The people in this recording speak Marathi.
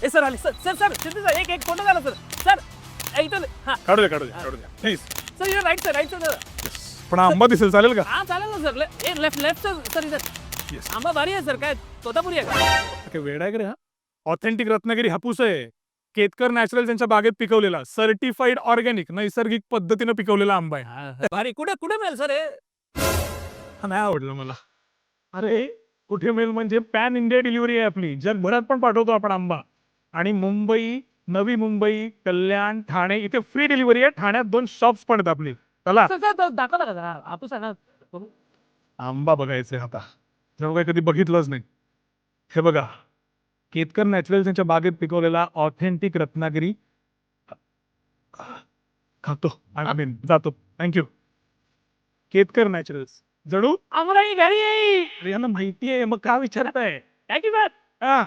ए सर आले sir sir sir Shinde sir एक फोटो काढा सर सर इथं हा काढू द्या please. Sir your right sir पण हा आंबा दिसेल चालेल का? हा चालेल ना सर लेफ्ट लेफ्ट सर इथं Yes. आंबा भारी आहे सर काय तोतापुरी आहे का काय वेड आहे का रे हा? ऑथेंटिक रत्नागिरी हापूस आहे. केतकर नॅचरल त्यांच्या बागेत पिकवलेला सर्टिफाईड ऑर्गॅनिक नैसर्गिक पद्धतीनं पिकवलेला आंबा आहे. हा, भारी कुठे कुठे मिळेल सर हे हा नाही आवडलं मला. अरे कुठे मिळेल म्हणजे पॅन इंडिया डिलिव्हरी आहे आपली. जगभरात पण पाठवतो आपण आंबा. आणि मुंबई, नवी मुंबई, कल्याण, ठाणे इथे फ्री डिलिव्हरी आहे. ठाण्यात 2 शॉप्स पण आहेत आपली. चला सर सर दाखवला का जरा हापूस आहे ना बघू. आंबा बघायचे आता. जणू काही कधी बघितलंच नाही. हे बघा केतकर नॅचरल त्यांच्या बागेत पिकवलेला ऑथेंटिक रत्नागिरी खातो. आय मीन जातो. थँक्यू. केतकर नॅचरल्स जणू आम्हाला ही घरी आहे अरे यांना माहिती आहे मग का विचारताय? थँक्यू सर हा